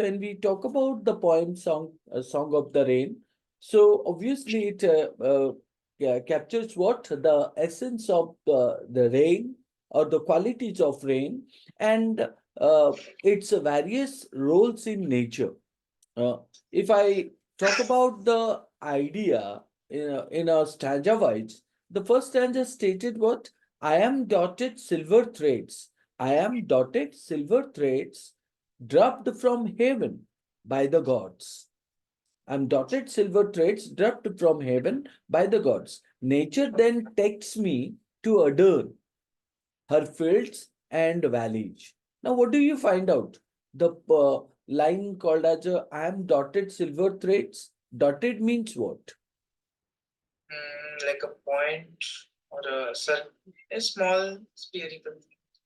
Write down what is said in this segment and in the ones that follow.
when we talk about the poem Song of the Rain, so obviously it yeah, captures what the essence of the rain or the qualities of rain and its various roles in nature. Uh, if I talk about the idea in a stanza wise, the first stanza stated what? I am dotted silver threads. I am dotted silver threads dropped from heaven by the gods. I'm dotted silver threads dropped from heaven by the gods. Nature then takes me to adorn her fields and valleys. Now, what do you find out? The line called as I am dotted silver threads. Dotted means what? Like a point or a small spherical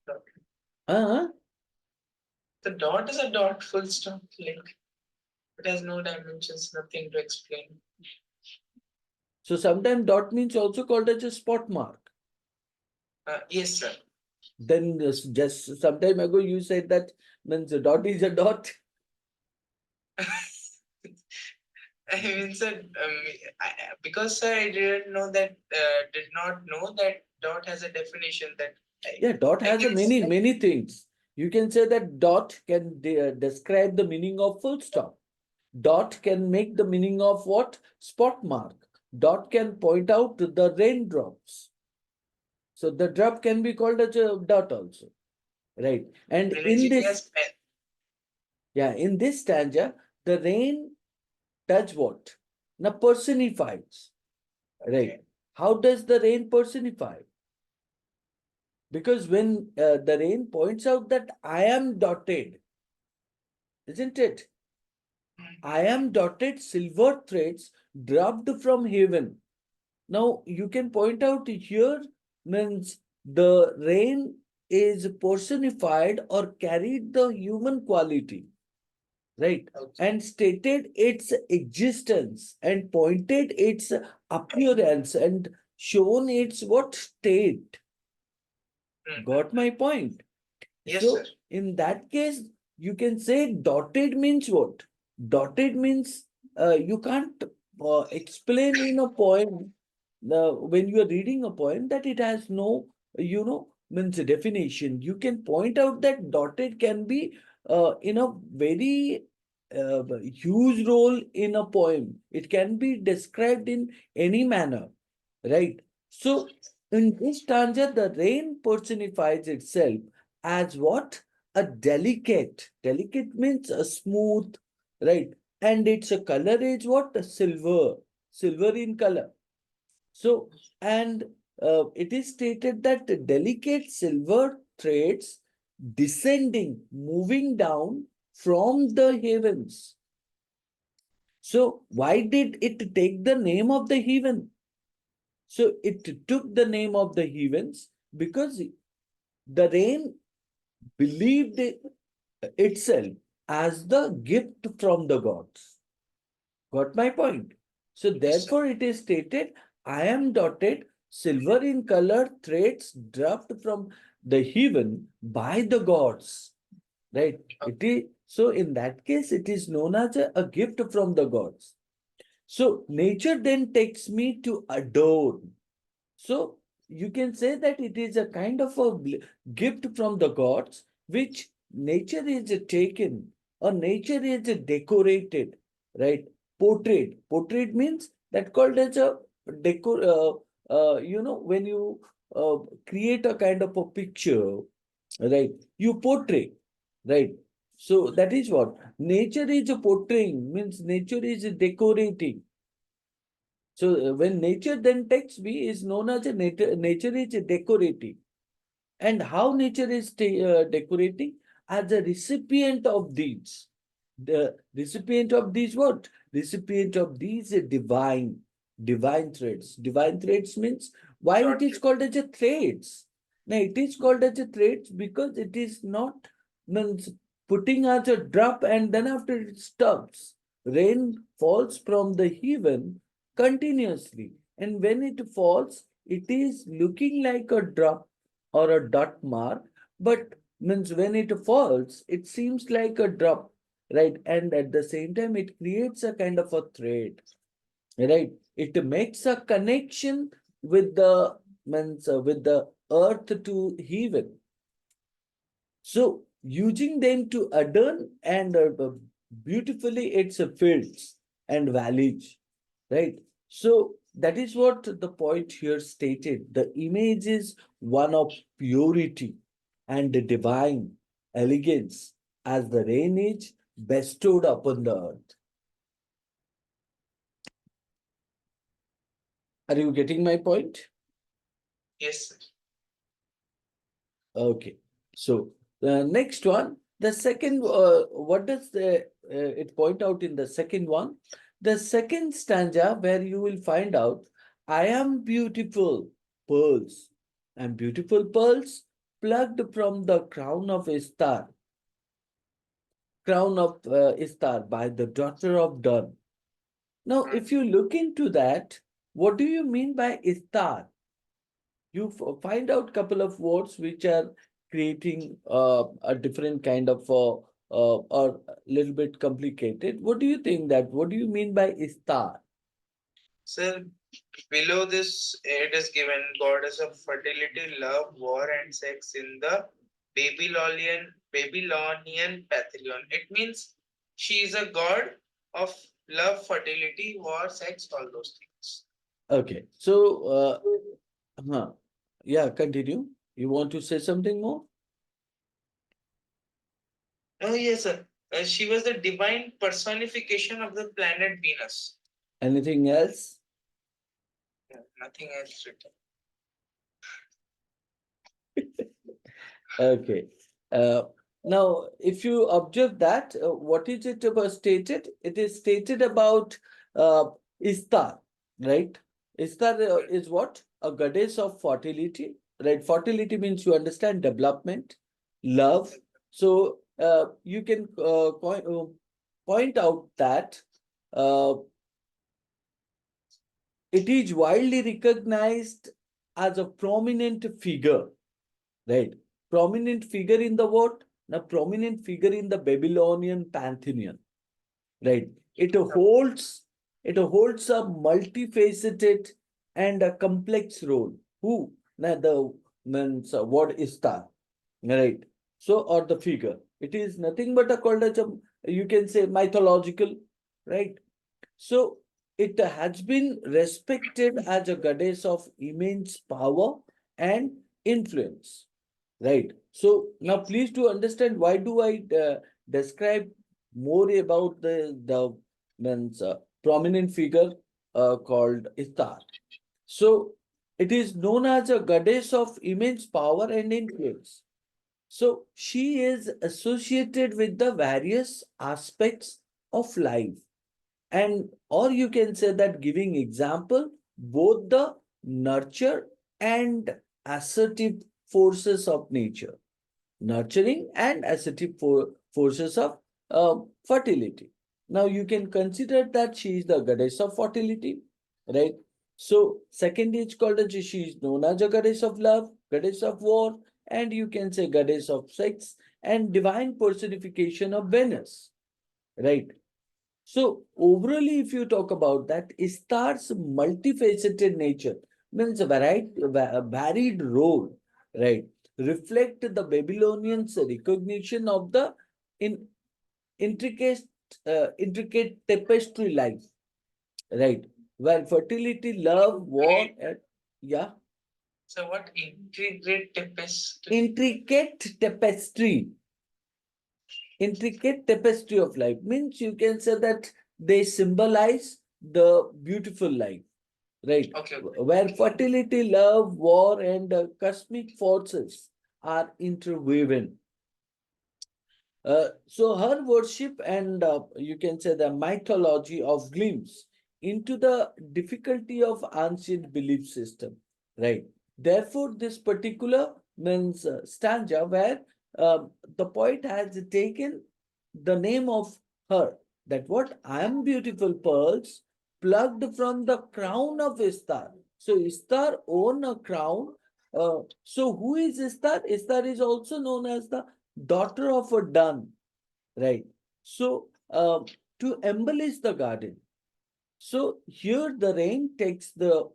dot. Uh, The dot is a dot, full stop. Like it has no dimensions, nothing to explain. so sometimes dot means also called as a spot mark. Yes, sir. Then just some time ago you said that means a dot is a dot. I mean, sir, because sir, I did not know that dot has a definition that Yeah, dot I has a can say. many things. You can say that dot can describe the meaning of full stop. Dot can make the meaning of what? Spot mark. Dot can point out the raindrops. So the drop can be called as a dot also, right? And in Energy this, has pen. yeah, in this stanza, the rain does what? Now personifies, right? Okay. How does the rain personify? Because when the rain points out that I am dotted, isn't it? I am dotted silver threads dropped from heaven. Now you can point out here means the rain is personified or carried the human quality, right? Okay. And stated its existence and pointed its appearance and shown its what state. Got my point? Yes, sir. So in that case, you can say dotted means what? Dotted means you can't explain in a poem when you are reading a poem that it has no, means a definition. You can point out that dotted can be in a very huge role in a poem. It can be described in any manner, right? So in this stanza, the rain personifies itself as what? A delicate. Delicate means a smooth, right? And its a color is what? A silver. Silver in color. So, and it is stated that the delicate silver threads descending, moving down from the heavens. So, why did it take the name of the heaven? So, it took the name of the heavens because the rain believed itself as the gift from the gods. Got my point? So Yes, sir. therefore it is stated, I am dotted silver in color threads dropped from the heaven by the gods. Right? It is so in that case, it is known as a gift from the gods. So nature then takes me to adorn. So you can say that it is a kind of a gift from the gods, which nature is taken or nature is decorated, right? Portrait. Portrait means that called as a decor. When you create a kind of a picture, right? You portray, right? So that is what nature is portraying means nature is decorating. So when nature then takes me is known as a nature is decorating. And how nature is decorating? As a recipient of these. The recipient of these what? Recipient of these divine threads. Divine threads means why it Dot. is called as a threads? Now it is called as a threads because it is not means putting as a drop and then after it stops. Rain falls from the heaven continuously. And when it falls, it is looking like a drop or a dot mark, but means when it falls, it seems like a drop, right? And at the same time, it creates a kind of a thread, right? It makes a connection with the means with the earth to heaven. So using them to adorn and beautifully its fields and valleys, right? So that is what the poet here stated. The image is one of purity and divine elegance as the rain is bestowed upon the earth. Are you getting my point? Yes, sir. Okay. So the next one, the second, what does it point out in the second one? The second stanza where you will find out, I am beautiful pearls, and beautiful pearls plucked from the crown of Istar by the daughter of Dun. Now, Hmm. if you look into that, what do you mean by Istar? You find out couple of words which are creating a different kind of or a little bit complicated. What do you think that? What do you mean by Istar? Sir, below this, it is given goddess of fertility, love, war, and sex in the Babylonian pantheon. It means she is a god of love, fertility, war, sex, all those things. Okay, so huh. Yeah, continue. You want to say something more? Oh yes, sir. She was the divine personification of the planet Venus. Anything else? Yeah, nothing else written. Okay. Uh, Now, if you observe that, what is it about stated? It is stated about uh, Istar, right? Istar is what? A goddess of fertility, right? Fertility means you understand development, love. So you can point out that uh, it is widely recognized as a prominent figure, right? Prominent figure in the what? A prominent figure in the Babylonian pantheon, right? It holds a multifaceted and a complex role. Who? Now the means what is that? Right. So or the figure. It is nothing but a called as a, you can say mythological, right? So it has been respected as a goddess of immense power and influence. Right. So now please to understand why do I describe more about the means prominent figure called Istar. So it is known as a goddess of immense power and influence. So she is associated with the various aspects of life, and or you can say that giving example both the nurture and assertive forces of nature, nurturing and assertive forces of fertility. Now you can consider that she is the goddess of fertility, right? So second is called as, she is known as a goddess of love, goddess of war, and you can say goddess of sex and divine personification of Venus, right? So overally, if you talk about that, Istar's multifaceted nature means a varied role, right? Reflect the Babylonians' recognition of the in intricate intricate tapestry life, right? Where fertility, love, war, and yeah, So what integrate tapestry? Intricate tapestry of life means you can say that they symbolize the beautiful life, right? Okay, okay. Where fertility, love, war, and cosmic forces are interwoven. So her worship and you can say the mythology of glimpse into the difficulty of ancient belief system, right? Therefore, this particular means stanza where the poet has taken the name of her, that what I am beautiful pearls plucked from the crown of Istar. So Istar own a crown. So who is Istar? Istar is also known as the daughter of a Dun, right? So, to embellish the garden. So here the rain takes the,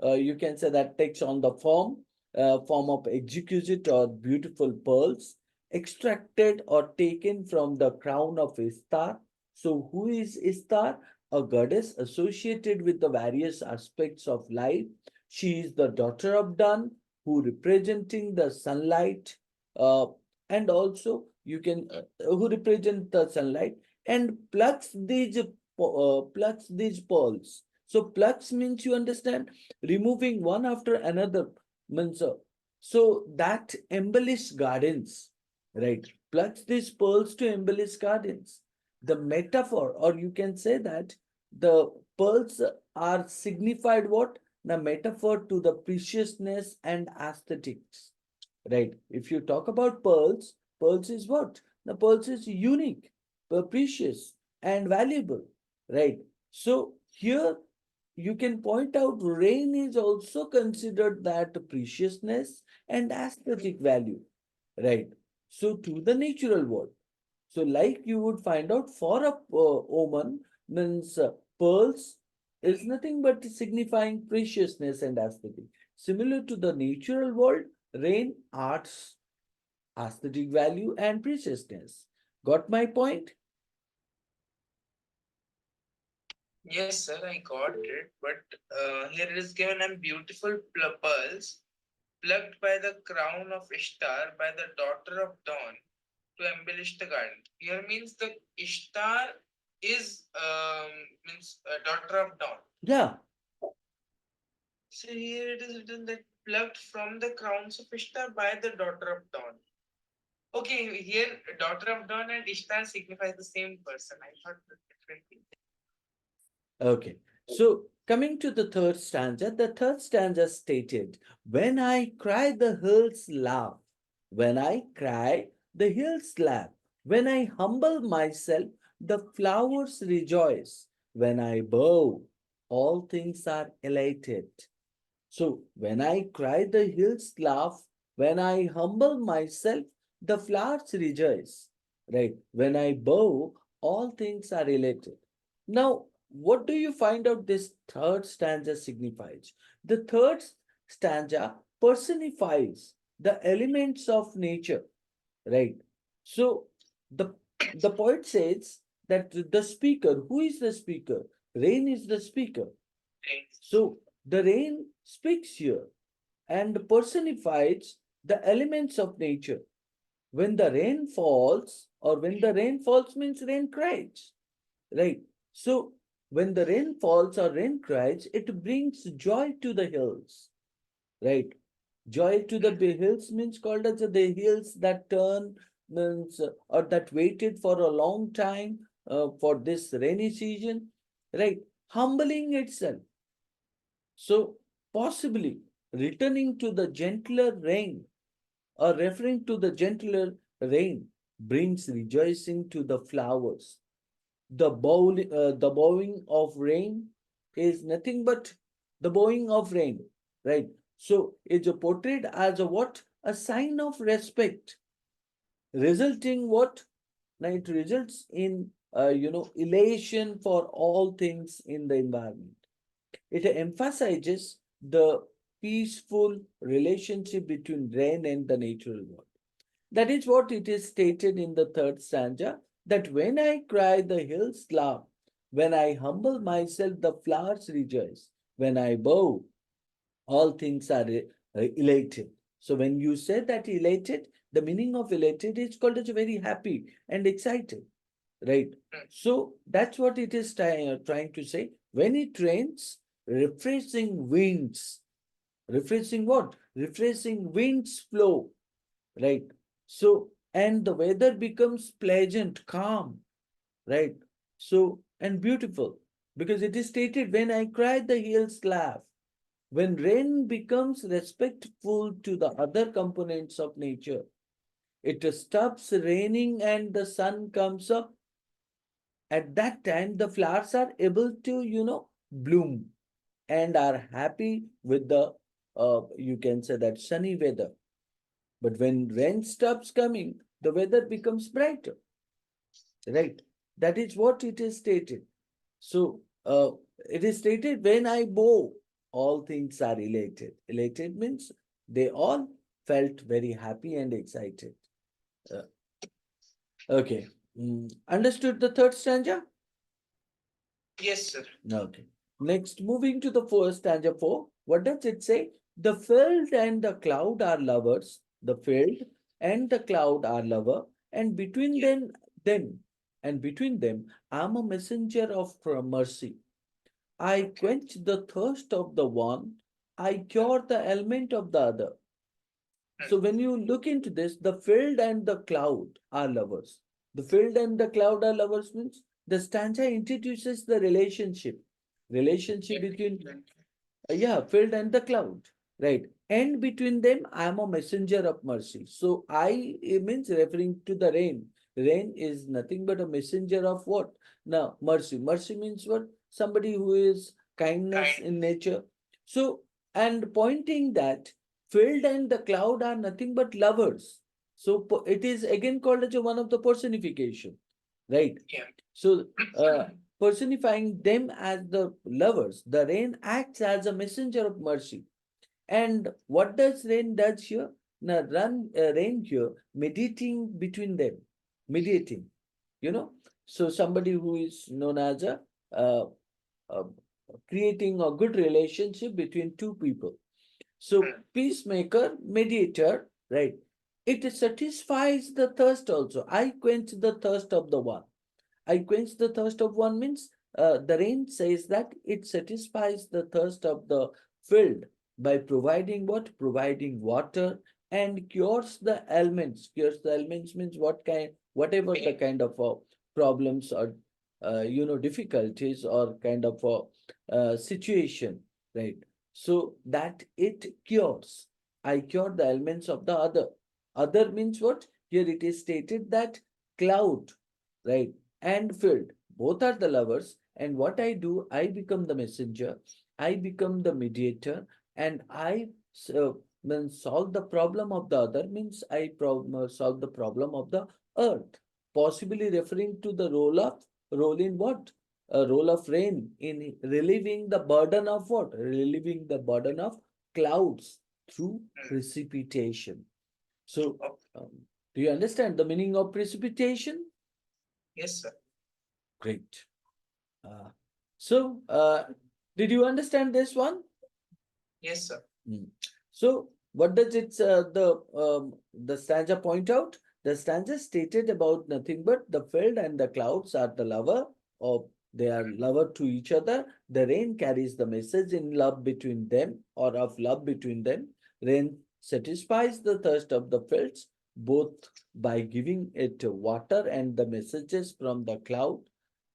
you can say that takes on the form of exquisite or beautiful pearls, extracted or taken from the crown of Istar. So who is Istar? A goddess associated with the various aspects of life. She is the daughter of Dawn, who representing the sunlight, uh, and also you can who represent the sunlight and plucks these pearls. So plucks means you understand removing one after another means so that embellish gardens, right? Plucks these pearls to embellish gardens. The metaphor, or you can say that the pearls are signified what? The metaphor to the preciousness and aesthetics, right? If you talk about pearls, pearls is what? The pearls is unique, precious, and valuable, right? So here you can point out rain is also considered that preciousness and aesthetic value, right? So to the natural world. So like you would find out for a omen means pearls is nothing but signifying preciousness and aesthetic. Similar to the natural world, rain arts aesthetic value and preciousness. Got my point? Yes, sir, I got it. But here it is given a beautiful pearls plucked by the crown of Ishtar by the daughter of Dawn to embellish the garden. Here means the Ishtar is means daughter of Dawn. Yeah, So here it is written that plucked from the crowns of Ishtar by the daughter of Dawn. Okay, here daughter of Dawn and Ishtar signify the same person. I thought differently. okay. So coming to the third stanza stated, when I cry, the hills laugh. When I cry, the hills laugh. When I humble myself, the flowers rejoice. When I bow, all things are elated. So when I cry, the hills laugh. When I humble myself, the flowers rejoice. Right? When I bow, all things are related. Now, what do you find out this third stanza signifies? The third stanza personifies the elements of nature. Right? So the the poet says that the speaker, who is the speaker? Rain is the speaker. So the rain speaks here and personifies the elements of nature. When the rain falls, or when the rain falls means rain cries, right? So when the rain falls or rain cries, it brings joy to the hills, right? Joy to the hills means called as the hills that turn means or that waited for a long time for this rainy season, right? Humbling itself, so possibly returning to the gentler rain or referring to the gentler rain brings rejoicing to the flowers. The bowing of rain is nothing but the bowing of rain, right? So it's portrayed as a what? A sign of respect, resulting what? Now it results in elation for all things in the environment. It emphasizes the peaceful relationship between rain and the natural world. That is what it is stated in the third stanza, that when I cry, the hills laugh. When I humble myself, the flowers rejoice. When I bow, all things are elated. So when you say that elated, the meaning of elated is called as very happy and excited, right? So that's what it is trying to say. When it rains, refreshing winds, refreshing what? Refreshing winds flow, right? So, and the weather becomes pleasant, calm, right? So, and beautiful, because it is stated, when I cry, the hills laugh. When rain becomes respectful to the other components of nature, it stops raining and the sun comes up. At that time, the flowers are able to, bloom and are happy with the, you can say that sunny weather. But when rain stops coming, the weather becomes brighter. right? That is what it is stated. So it is stated, when I bow, all things are elated. Elated means they all felt very happy and excited. Uh, okay. Understood the third stanza? Yes, sir. Okay. Next, moving to the first stanza four. What does it say? The field and the cloud are lovers. The field and the cloud are lover, and between Yeah. them and between them, I am a messenger of mercy. I Okay. quench the thirst of the one, I Hmm, cure the ailment of the other. hmm, So when you look into this, the field and the cloud are lovers. The field and the cloud are lovers means the stanza introduces the relationship yeah. between Hmm, yeah, field and the cloud, right? And between them, I am a messenger of mercy. So I, it means referring to the rain. Rain is nothing but a messenger of what? Now, mercy. Mercy means what? Somebody who is kindness kind. in nature. So, and pointing that field and the cloud are nothing but lovers. So it is again called as one of the personification, right? Yeah. So, personifying them as the lovers, the rain acts as a messenger of mercy. And what does rain does here? Now, rain here, mediating between them, mediating, you know. So somebody who is known as uh, uh, creating a good relationship between two people. So Hmm, peacemaker, mediator, right? It satisfies the thirst also. I quench the thirst of the one. I quench the thirst of one means the rain says that it satisfies the thirst of the field by providing what? Providing water and cures the ailments. Cures the ailments means what kind, whatever the pain. kind of problems or difficulties or kind of situation, right? So that it cures. I cure the ailments of the other. Other means what? Here it is stated that cloud, right? And filled. Both are the lovers. And what I do, I become the messenger, I become the mediator, and I when solve the problem of the other means I solve the problem of the earth. Possibly referring to the role in what? A role of rain in relieving the burden of what? Relieving the burden of clouds through Hmm. precipitation. So, Oh, do you understand the meaning of precipitation? yes, sir. Great. Uh, so, did you understand this one? Yes, sir. Hmm. So, what does the stanza point out? The stanza stated about nothing but the field and the clouds are the lover, or they are lover to each other. The rain carries the message in love between them, or of love between them. Rain satisfies the thirst of the fields both by giving it water and the messages from the cloud.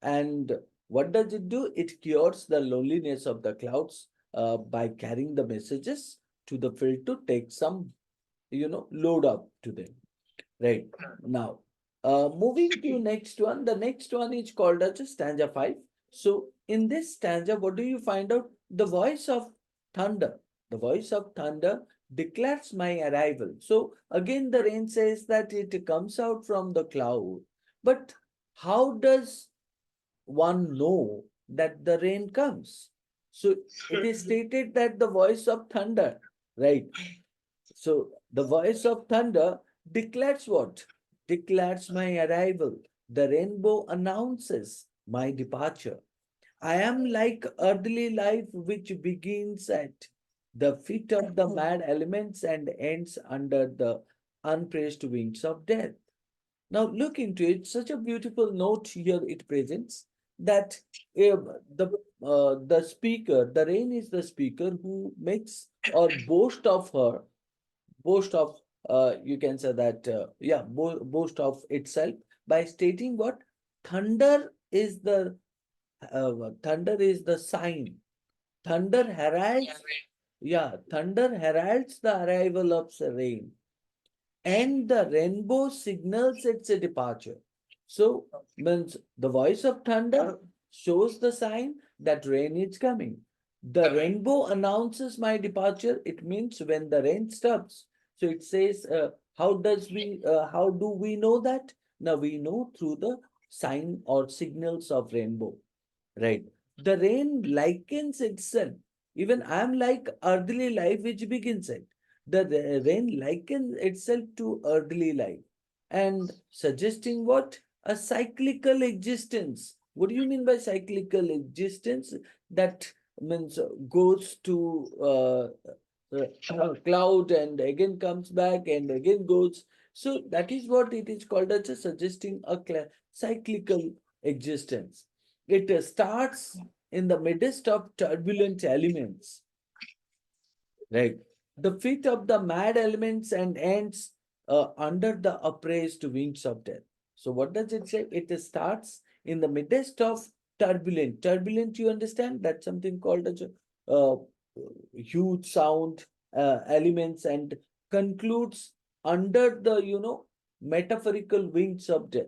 And what does it do? It cures the loneliness of the clouds by carrying the messages to the field to take some, load up to them. Right. Hmm, Now, moving to next one. The next one is called as a stanza 5. So in this stanza, what do you find out? The voice of thunder. The voice of thunder declares my arrival. So again, the rain says that it comes out from the cloud. But how does one know that the rain comes? So it is stated that the voice of thunder, right? So the voice of thunder declares what? Declares my arrival. The rainbow announces my departure. I am like earthly life which begins at the feet of the mad elements and ends under the unpraised wings of death. Now look into it. Such a beautiful note here it presents that the speaker, the rain is the speaker who makes or boast of you can say that boast of itself by stating what thunder is the sign. Thunder yeah, heralds, right. yeah, thunder heralds the arrival of the rain, and the rainbow signals its departure. So, means the voice of thunder shows the sign that rain is coming. The Coming. rainbow announces my departure. It means when the rain stops. So it says, how do we know that? Now we know through the sign or signals of rainbow, right? The rain likens itself. Even I am like earthly life, which begins it. The rain likens itself to earthly life and suggesting what? A cyclical existence. What do you mean by cyclical existence? That means goes to cloud and again comes back and again goes. So that is what it is called as a suggesting a cyclical existence. It starts in the midst of turbulent elements, right? The feet of the mad elements and ends under the upraised wings of death. So what does it say? It starts in the midst of turbulent. Turbulent, you understand? That's something called as a huge sound elements and concludes under the, metaphorical wings of death.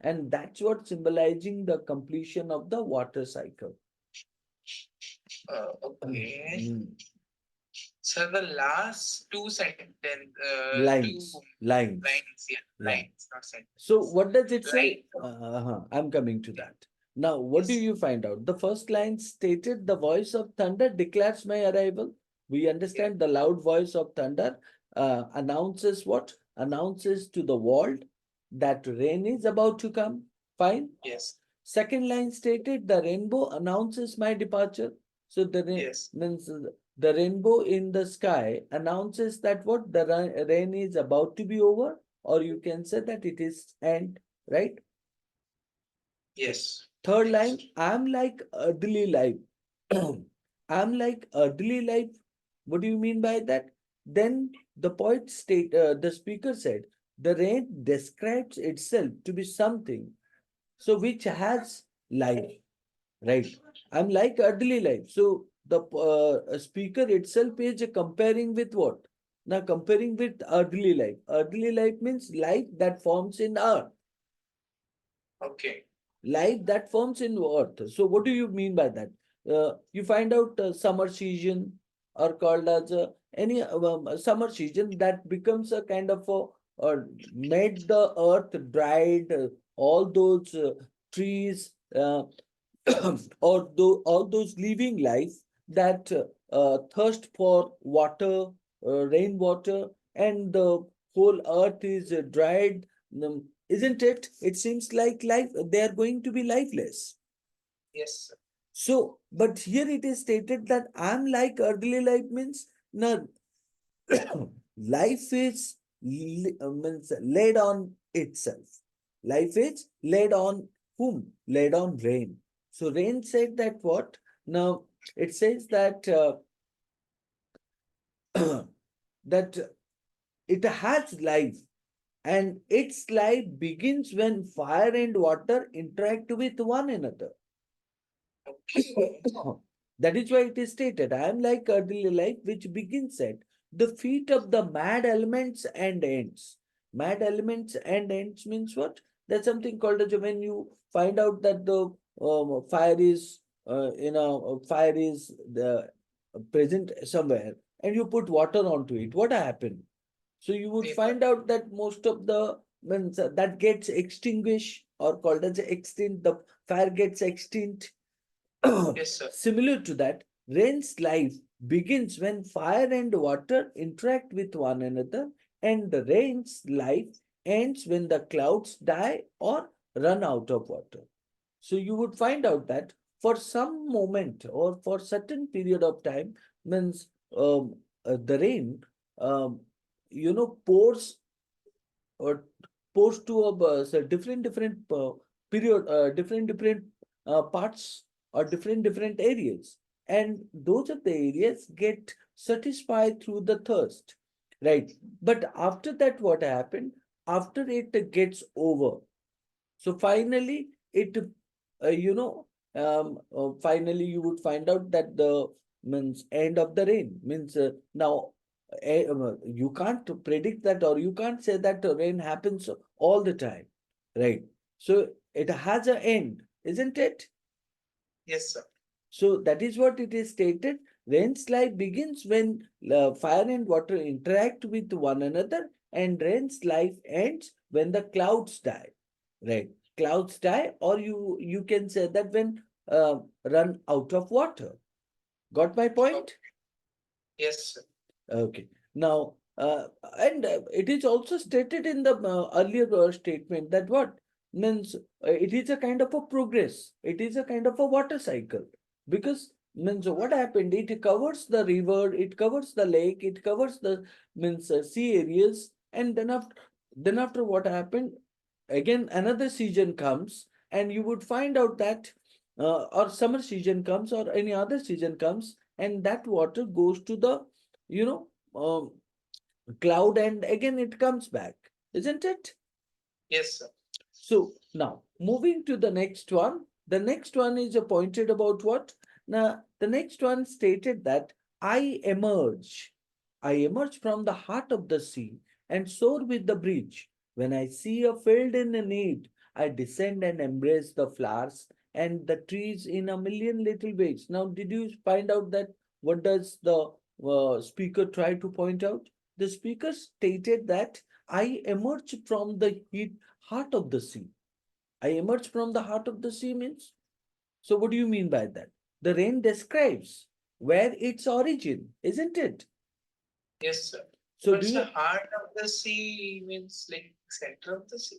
And that's what symbolizing the completion of the water cycle. Okay. Mm. So the last two sentence, two Lines. lines, yeah, Line. lines, not So sentences. what does it say? Line. I'm coming to Okay. that. Now, what do Yes. you find out? The first line stated, the voice of thunder declares my arrival. We Yeah. understand the loud voice of thunder announces what? Announces to the world that rain is about to come. Fine. Yes. Second line stated, the rainbow announces my departure. So the Yes. means the rainbow in the sky announces that what the rain is about to be over, or you can say that it is end, right? Yes. Third line, I'm like earthly life. I'm like earthly life. What do you mean by that? Then the speaker said, the rain describes itself to be something so which has life, right? I'm like earthly life. So the speaker itself is comparing with what? Now comparing with earthly life. Earthly life means life that forms in earth. Okay. Life that forms in earth. So what do you mean by that? You find out summer season are called as any summer season that becomes a kind of made the earth dried, all those trees or all those living life that thirst for water, rainwater, and the whole earth is dried. Isn't it? It seems like life, they are going to be lifeless. Yes. So, but here it is stated that I'm like earthly life means no, life is means laid on itself. Life is laid on whom? Laid on rain. So rain said that what? Now it says that that it has life, and its life begins when fire and water interact with one another. Okay. That is why it is stated, I am like earthly life, which begins at the feet of the mad elements and ends. Mad elements and ends means what? That's something called as when you find out that the fire is the present somewhere, and you put water onto it. What happened? So you would Paper. find out that most of the means that gets extinguished or called as extinct. The fire gets extinct. Yes, sir. Similar to that, rain's life begins when fire and water interact with one another, and the rain's life ends when the clouds die or run out of water. So you would find out that for some moment or for certain period of time means the rain um, pours or pours to so different period, different parts or different areas, and those of the areas get satisfied through the thirst, right? But after that, what happened? After it gets over, so finally, finally you would find out that the means end of the rain means now you can't predict that or you can't say that the rain happens all the time, right? So it has an end, isn't it? Yes, sir. So that is what it is stated. Rain's life begins when fire and water interact with one another, and rain's life ends when the clouds die, right? clouds die, or you can say that when run out of water. Got my Okay. point? Yes, sir. Okay. Now, and it is also stated in the earlier statement that what means it is a kind of a progress. It is a kind of a water cycle, because means what happened? It covers the river, it covers the lake, it covers the means sea areas, and then after what happened? Again, another season comes, and you would find out that or summer season comes, or any other season comes, and that water goes to the you know, cloud, and again it comes back, isn't it? Yes, sir. So now moving to the next one. The next one is pointed about what? Now, the next one stated that I emerge. I emerge from the heart of the sea and soar with the breeze. When I see a field in a need, I descend and embrace the flowers and the trees in a million little ways. Now, did you find out that what does the speaker try to point out? The speaker stated that I emerge from the heart of the sea. I emerge from the heart of the sea means. So, what do you mean by that? The rain describes where its origin, isn't it? Yes, sir. So, But do the you? heart of the sea means like center of the sea.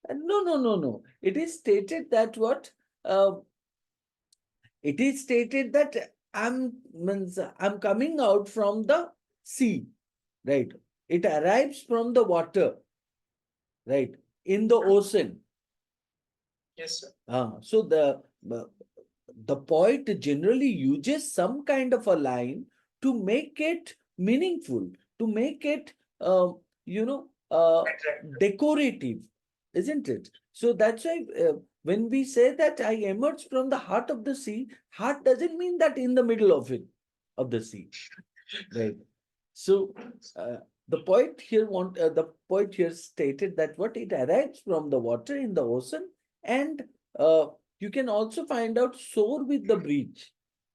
No, no, no, no. It is stated that what? Uh, it is stated that I'm coming out from the sea, right? It arrives from the water, right? In the ocean. Yes, sir. So the poet generally uses some kind of a line to make it meaningful, to make it you know Attractive. decorative, isn't it? So that's why when we say that I emerge from the heart of the sea, heart doesn't mean that in the middle of it, of the sea, right? So uh, the poet here stated that what it arrives from the water in the ocean, and uh, you can also find out soar with the breeze,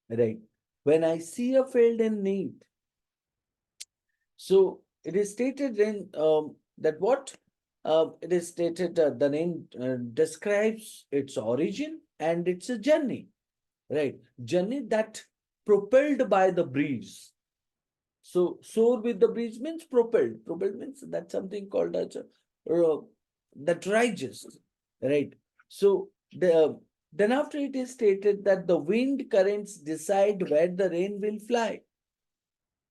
right? When I see a field in need, so it is stated in that what it is stated the name describes its origin and it's a journey, right? Journey that propelled by the breeze. So soar with the breeze means propelled. Propelled means that's something called as that rises, right? So then after it is stated that the wind currents decide where the rain will fly.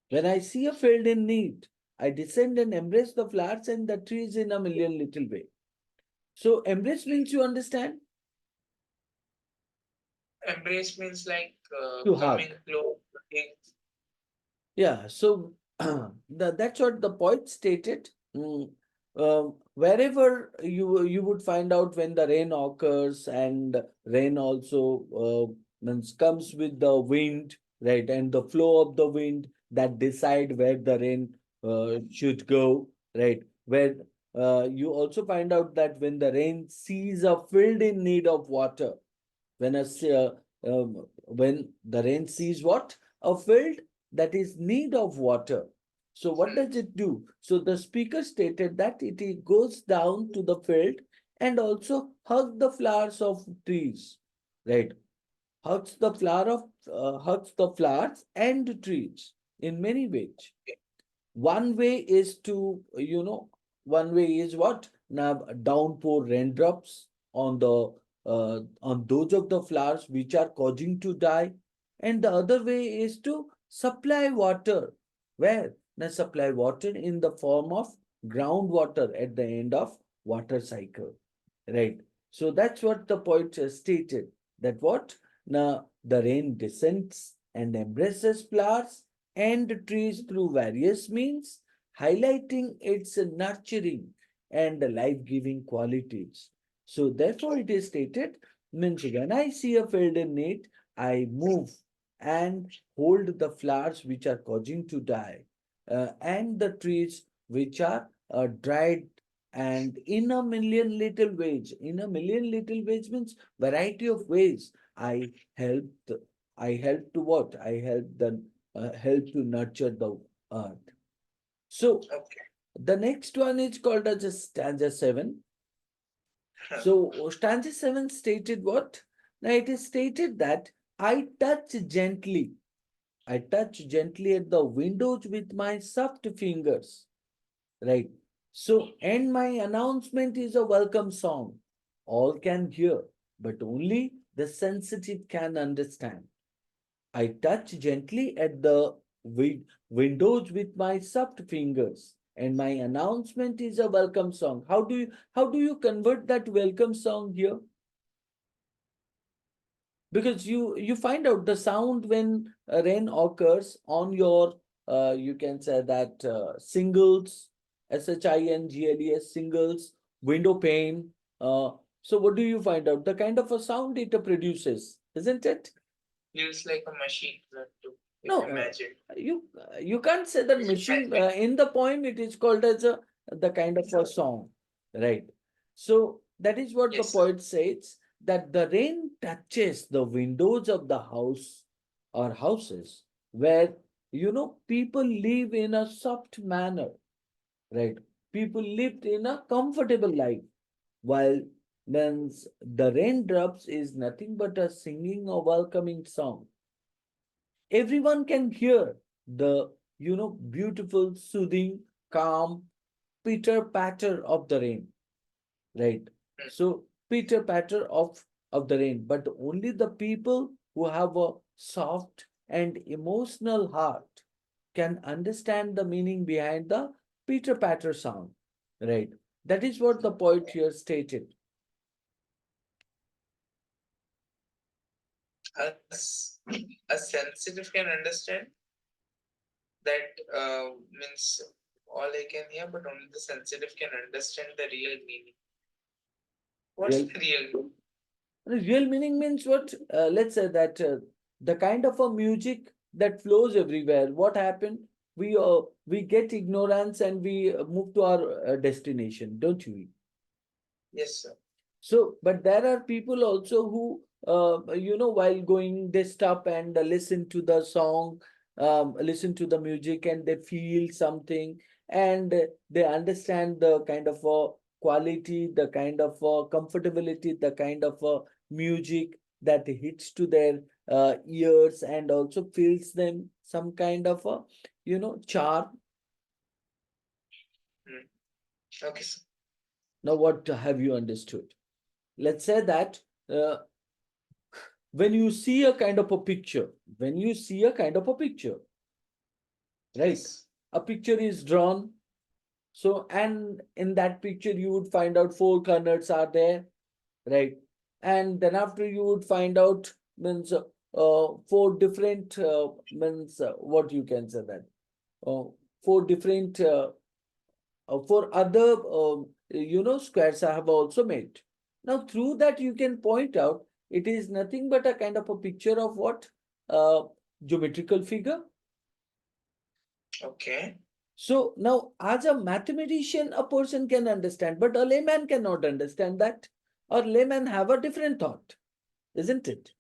When I see a field in need, I descend and embrace the flowers and the trees in a million little way. So embrace means you understand Embrace means like to coming hug. close. Yeah, so that's what the poet stated. Wherever you would find out when the rain occurs, and rain also means comes with the wind, right? And the flow of the wind that decide where the rain should go, right? Where you also find out that when the rain sees a field in need of water, when when the rain sees what? A field that is need of water. So what Hmm. does it do? So the speaker stated that it goes down to the field and also hug the flowers of trees, right? Hugs the flowers and trees in many ways. One way is to, one way is what? Now downpour raindrops on the on those of the flowers which are causing to die. And the other way is to supply water. Where? Now supply water in the form of groundwater at the end of water cycle. Right. So that's what the poet has stated. That what? Now the rain descends and embraces flowers and trees through various means, highlighting its nurturing and life-giving qualities. So therefore it is stated, means when I see a field in need, I move and hold the flowers which are causing to die, and the trees which are dried, and in a million little ways. In a million little ways means variety of ways. I helped. I help to what? I help to nurture the earth. So Okay. the next one is called as a stanza 7. So stanza 7 stated what? Now it is stated that I touch gently at the windows with my soft fingers. Right. So, and my announcement is a welcome song. All can hear, but only the sensitive can understand. I touch gently at the windows with my soft fingers, and my announcement is a welcome song. How do you convert that welcome song here? Because you find out the sound when rain occurs on your you can say that singles, shingles, singles, window pane. uh, so what do you find out? The kind of a sound it produces, isn't it? Feels like a machine that to No, imagine. you can't say that machine in the poem. It is called as a the kind of a song, right? So that is what the Yes, sir. poet says, that the rain touches the windows of the house or houses where people live in a soft manner, right? People lived in a comfortable life, while then the raindrops is nothing but a singing or welcoming song. Everyone can hear the beautiful, soothing, calm pitter patter of the rain, right? Mm. So pitter patter of the rain, but only the people who have a soft and emotional heart can understand the meaning behind the pitter patter sound, right? That is what the poet here stated. As a sensitive can understand that means all I can hear, but only the sensitive can understand the real meaning. What's Real the real meaning? Real meaning means what? Let's say that the kind of a music that flows everywhere. What happened? We get ignorance and we move to our destination, don't we? Yes, sir. So, but there are people also who, while going, they stop and listen to the song, listen to the music, and they feel something, and they understand the kind of quality, the kind of comfortability, the kind of music that hits to their ears and also feels them some kind of a, charm. Mm. Okay, sir. Now, what have you understood? Let's say that. When you see a kind of a picture, when you see a kind of a picture, right? Yes. A picture is drawn. So, and in that picture, you would find out four corners are there, right? And then after you would find out means four different means what you can say that uh, four different for other squares I have also made. Now through that you can point out it is nothing but a kind of a picture of what geometrical figure. Okay. So now as a mathematician a person can understand, but a layman cannot understand that, or layman have a different thought, isn't it?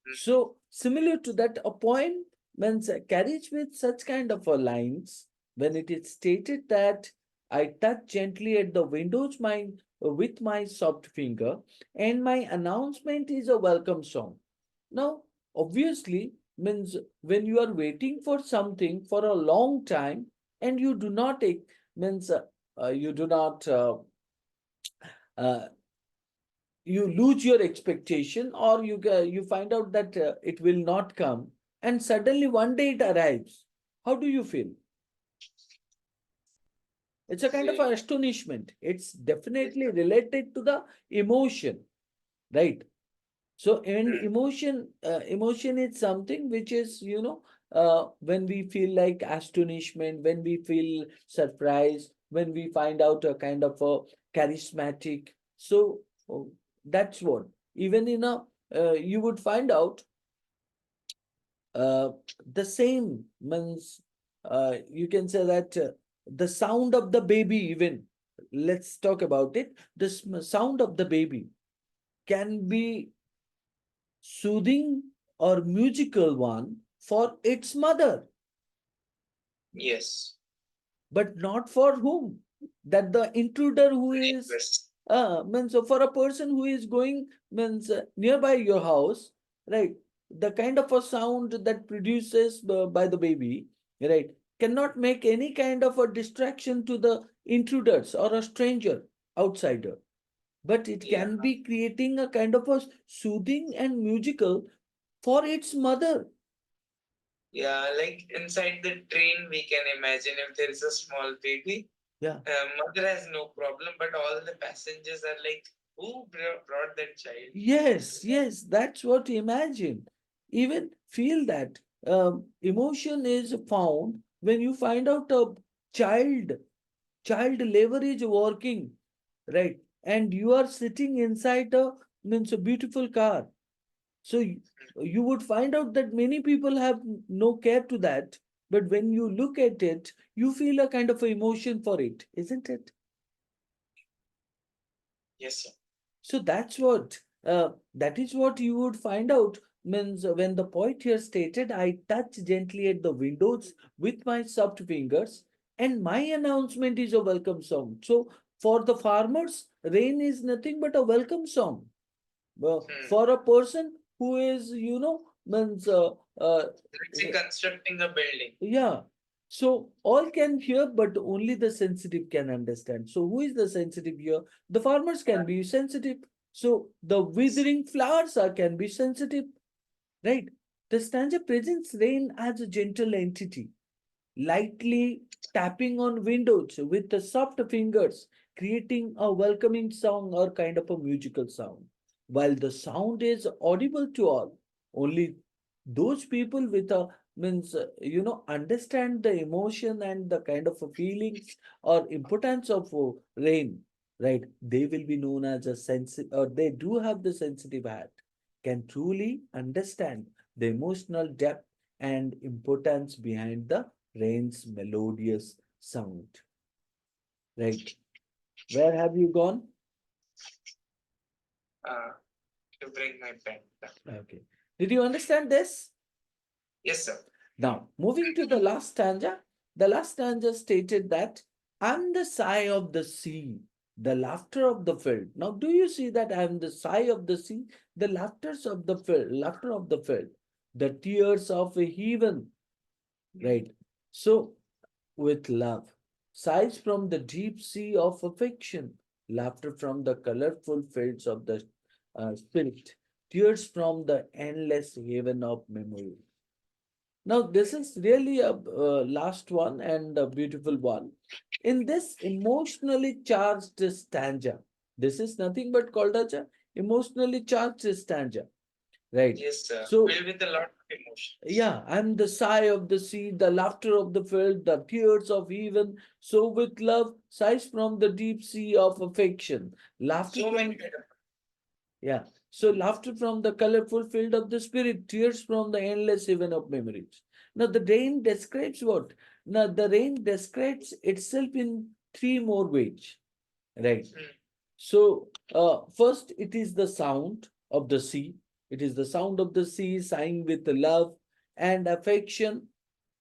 Mm. So similar to that, a poem when carries with such kind of a lines, when it is stated that I touch gently at the windows mine with my soft finger, and my announcement is a welcome song. Now, obviously, means when you are waiting for something for a long time and you do not take means you do not uh, you lose your expectation, or you find out that it will not come, and suddenly one day it arrives. How do you feel? It's a kind of Feel. astonishment. It's Yes, definitely sir. related to the emotion, right? So, and Mm. emotion is something which is, when we feel like astonishment, when we feel surprised, when we find out a kind of a charismatic. So, that's what. Even in a, you would find out uh, the same means, you can say that the sound of the baby, even, let's talk about it. The sound of the baby can be soothing or musical one for its mother, Yes. but not for whom? That the intruder who is Neighbors. Means for a person who is going means nearby your house, right? The kind of a sound that produces by the baby, right, cannot make any kind of a distraction to the intruders or a stranger, outsider. But it Yeah. can be creating a kind of a soothing and musical for its mother. Yeah, like inside the train, we can imagine if there is a small baby, Yeah. mother has no problem, but all the passengers are like, who brought that child? Yes, yes, that's what imagine. Even feel that emotion is found when you find out a child, child labor is working, right? And you are sitting inside a means a beautiful car. So you would find out that many people have no care to that, but when you look at it, you feel a kind of emotion for it, isn't it? Yes, sir. So that's what that is what you would find out means when the poet here stated, I touch gently at the windows with my soft fingers, and my announcement is a welcome song. So for the farmers, rain is nothing but a welcome song. Hmm. For a person who is, means Let's say constructing a building. yeah. So all can hear, but only the sensitive can understand. So who is the sensitive here? The farmers can be sensitive. So the withering flowers are can be sensitive, right? The stanza presents rain as a gentle entity, lightly tapping on windows with the soft fingers, creating a welcoming song or kind of a musical sound. While the sound is audible to all, only those people with a means understand the emotion and the kind of a feelings or importance of rain, right? They will be known as a sensitive, or they do have the sensitive heart, can truly understand the emotional depth and importance behind the rain's melodious sound. Right. Where have you gone? Uh, to bring my pen down. Okay. Did you understand this? Yes, sir. Now, moving to the last stanza stated that I'm the sigh of the sea, the laughter of the field. Now, do you see that I'm the sigh of the sea, the laughter of the field, the tears of a heaven, right? So, with love, sighs from the deep sea of affection, laughter from the colorful fields of the spirit, tears from the endless haven of memory. Now, this is really a last one and a beautiful one. In this emotionally charged stanza, this is nothing but called as a emotionally charged stanza, right? Yes, sir. So, Filled with a lot of emotions. yeah, I'm the sigh of the sea, the laughter of the field, the tears of heaven. So, with love, sighs from the deep sea of affection, laughter So many from kind of. yeah. So laughter from the colorful field of the spirit, tears from the endless haven of memories. Now the rain describes what? Now the rain describes itself in three more ways, right? Hmm. So first it is the sound of the sea. It is the sound of the sea sighing with love and affection.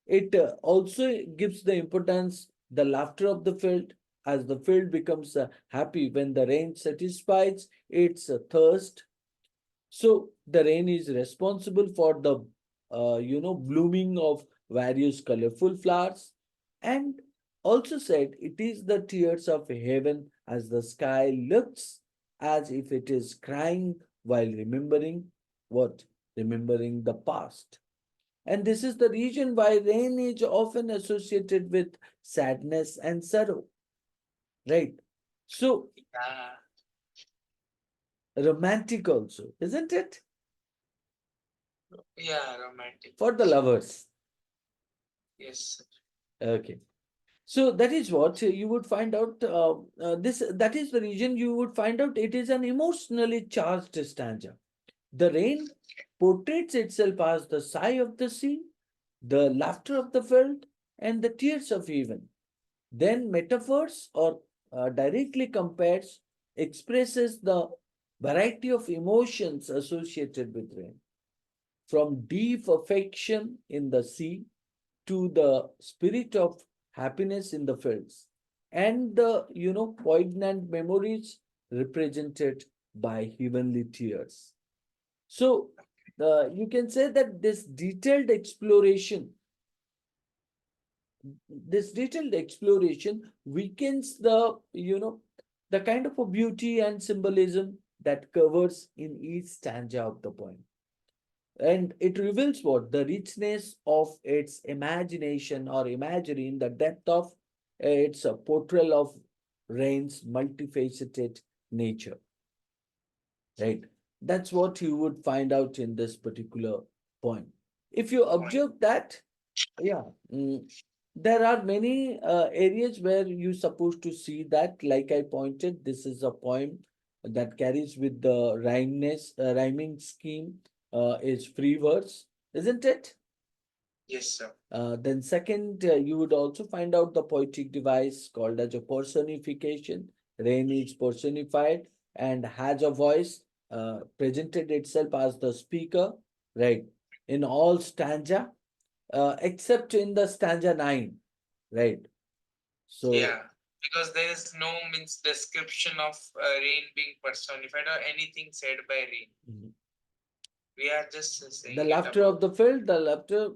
It also gives the importance, the laughter of the field, as the field becomes happy when the rain satisfies its thirst. So the rain is responsible for the blooming of various colorful flowers, and also said it is the tears of heaven as the sky looks as if it is crying while remembering what? Remembering the past. And this is the reason why rain is often associated with sadness and sorrow, right? So Yeah. romantic also, isn't it? Yeah, romantic For the also. lovers. Yes, sir. Okay. So that is what you would find out. That is the reason you would find out it is an emotionally charged stanza. The rain portrays itself as the sigh of the sea, the laughter of the field, and the tears of heaven. Then metaphors or directly compares expresses the variety of emotions associated with rain, from deep affection in the sea to the spirit of happiness in the fields, and the poignant memories represented by heavenly tears. So you can say that this detailed exploration weakens the kind of a beauty and symbolism that covers in each stanza of the poem, and it reveals what the richness of its imagination or imagery in the depth of its portrayal of rain's multifaceted nature, right? That's what you would find out in this particular poem. If you Point. observe that, yeah, there are many areas where you're supposed to see that. Like I pointed, this is a poem that carries with the rhyming scheme is free verse, isn't it? Yes, sir. Then second, you would also find out the poetic device called as a personification. Rain is personified and has a voice, presented itself as the speaker, right? In all stanza, except in the stanza 9, right? So, Yeah, because there is no means description of rain being personified or anything said by rain. mhm. We are just The saying it laughter about. of the field, the laughter,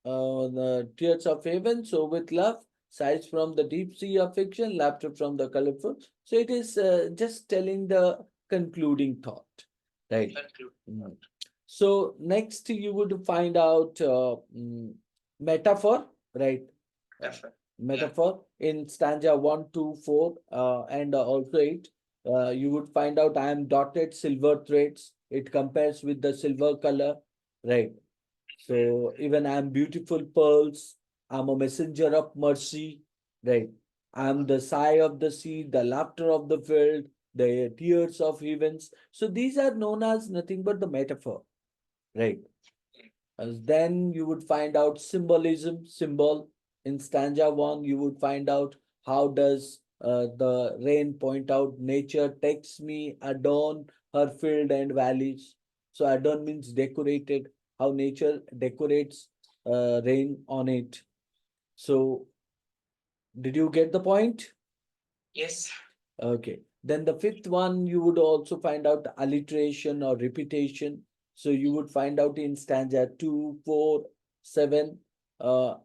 the tears of heaven, so with love, sighs from the deep sea of fiction, laughter from the colorful. So it is just telling the concluding thought, right? Conclude. Mm. So next you would find out metaphor, right? Uh, Metaphor. Yeah. Metaphor in stanza 1, 2, 4, and also 8. You would find out I am dotted silver threads. It compares with the silver color, right? Mm. So even I am beautiful pearls. I'm a messenger of mercy, right? I'm the sigh of the sea, the laughter of the field, the tears of heavens. So these are known as nothing but the metaphor, right? As then you would find out symbolism, symbol. In stanza 1, you would find out how does the rain point out nature takes me, adorn her field and valleys. So adorn means decorated, how nature decorates rain on it. So did you get the point? Yes. Okay. Then the fifth one, you would also find out alliteration or repetition. So you would find out in stanza 2, 4, 7, uh,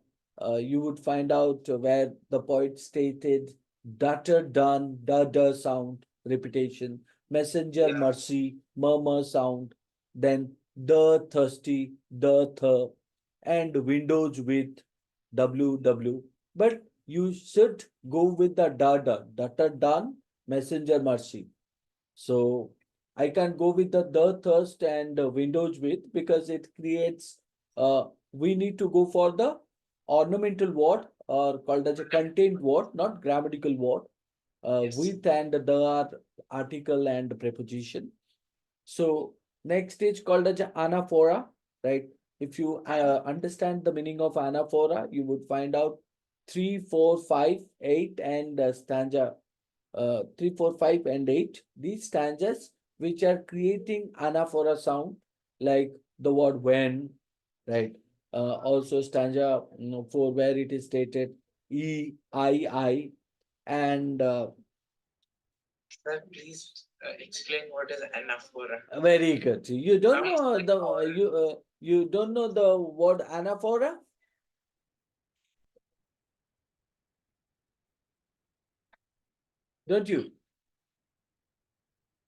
you would find out where the poet stated, dutter, done, da, da sound, repetition, messenger, Yeah. mercy, murmur sound, then the thirsty, the and windows with W, W. But you should go with the da, da, dutter, done, messenger, mercy. So I can't go with the thirst and windows with because it creates, we need to go for the ornamental word or called as a content word, not grammatical word. Yes. With and the are article and preposition. So next is called as anaphora, right? If you understand the meaning of anaphora, you would find out 3, 4, 5, 8, and stanza 3, 4, 5, and 8. These stanzas which are creating anaphora sound, like the word when, right? Also stanza 4 where it is stated I, and Sir, please explain what is anaphora. very good. You don't I'm know sorry for. you don't know the word anaphora, don't you?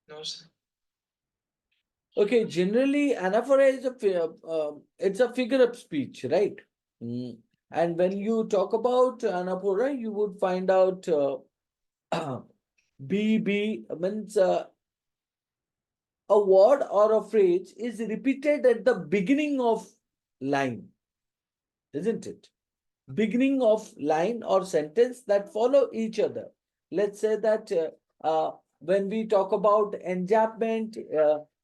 No, sir. Okay, generally anaphora is it's a figure of speech, right? Mm. And when you talk about anaphora, you would find out B means a word or a phrase is repeated at the beginning of line, isn't it? Beginning of line or sentence that follow each other. Let's say that when we talk about enjambment,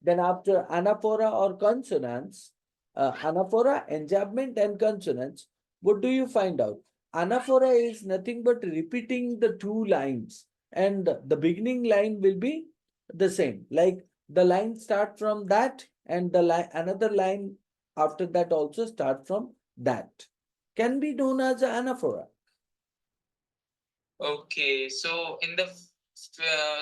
then after anaphora or consonants, anaphora, enjambment, and consonants, what do you find out? Anaphora is nothing but repeating the two lines, and the beginning line will be the same. Like the line start from that, and the line another line after that also start from that can be known as anaphora. Okay, so in the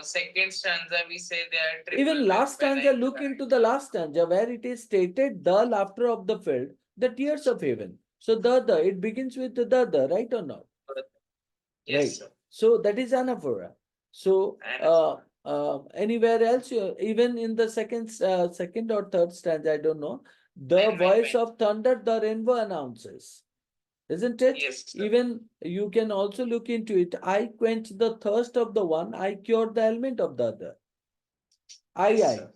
second stanza, we say they are triple Even with last stanza, benign look light. into the last stanza where it is stated the laughter of the field, the tears of heaven. So the it begins with the, right or not? Yes, Right. sir. So that is anaphora. So Anaphora. anywhere else, even in the second or third stanza, I don't know. The voice When. of thunder, the rainbow announces, isn't it? Yes, sir. Even you can also look into it. I quench the thirst of the one, I cure the ailment of the other. Yes, I. sir.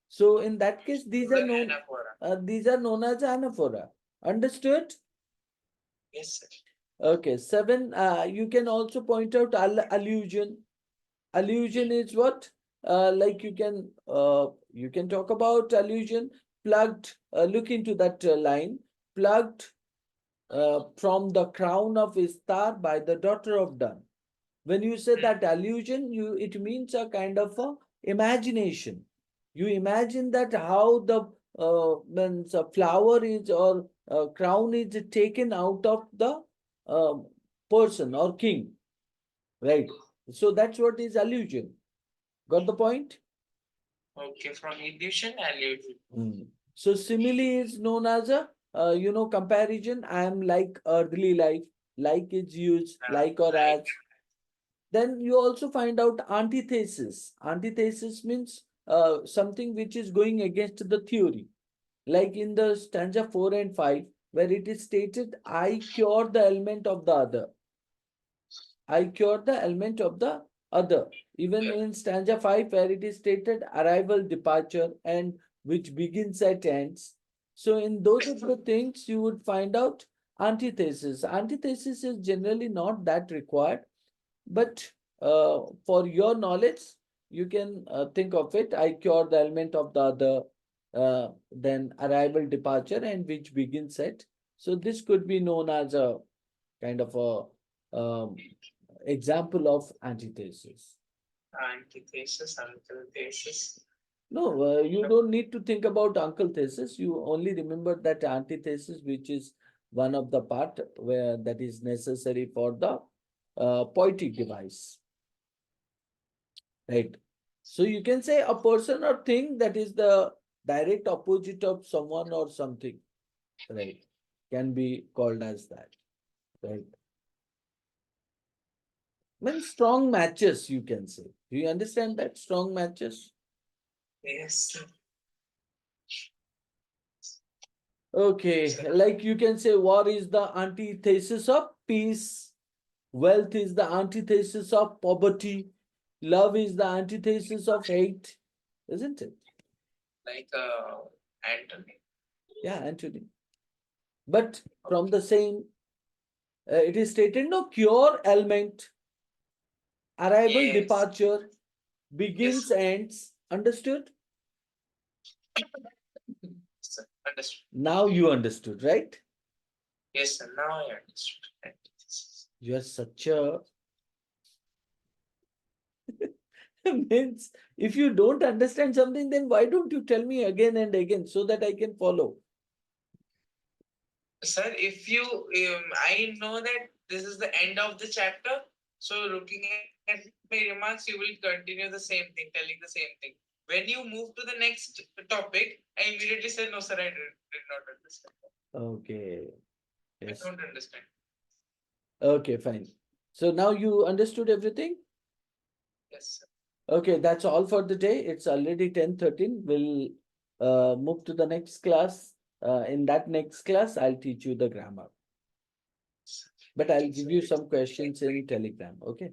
So in that case, these The are known. anaphora. These are known as anaphora. Understood? Yes, sir. Okay. Seven. You can also point out allusion. Allusion is what? Like you can talk about allusion. Plucked. Look into that line. Plucked from the crown of Istar by the daughter of Dan. When you say that allusion, it means a kind of a imagination. You imagine that how the means a flower is or a crown is taken out of the uh, person or king, right? So that's what is allusion. Got the point? Okay, from illusion, allusion. So simile is known as a comparison. I am like earthly life, like is used, like or Like. as. Then you also find out antithesis. Antithesis means something which is going against the theory. Like in the stanza 4 and 5, where it is stated, I cure the element of the other. I cure the element of the other. Even in stanza 5, where it is stated arrival, departure, and which begins at ends. So in those of the things, you would find out antithesis. Antithesis is generally not that required, but for your knowledge, you can think of it. I cure the element of the other, then arrival, departure, and which begins at. So this could be known as a kind of a example of antithesis. Antithesis, antithesis. No, you don't need to think about uncle thesis. You only remember that antithesis, which is one of the part where that is necessary for the poetic device. Right. So you can say a person or thing that is the direct opposite of someone or something, right? Can be called as that, right? When strong matches, you can say. Do you understand that? Strong matches? Yes, sir. Okay, like you can say war is the antithesis of peace, wealth is the antithesis of poverty, love is the antithesis of hate, isn't it? Like Antony. Yeah, Anthony. But from the same, it is stated no cure element, arrival, Yes. departure, Yes, begins, ends. Understood? sir. Understood. Now you understood, right? Yes, sir. Now I understood. Antithesis. You are such a means if you don't understand something, then why don't you tell me again and again so that I can follow? Sir, if you, I know that this is the end of the chapter. So looking at my remarks, you will continue the same thing, telling the same thing. When you move to the next topic, I immediately said, no, sir, I did not understand. Okay. I Yes. don't understand. Okay, fine. So now you understood everything? Yes, sir. Okay, that's all for the day. It's already 10:13. We'll move to the next class. In that next class, I'll teach you the grammar. But I'll give you some questions in Telegram. Okay.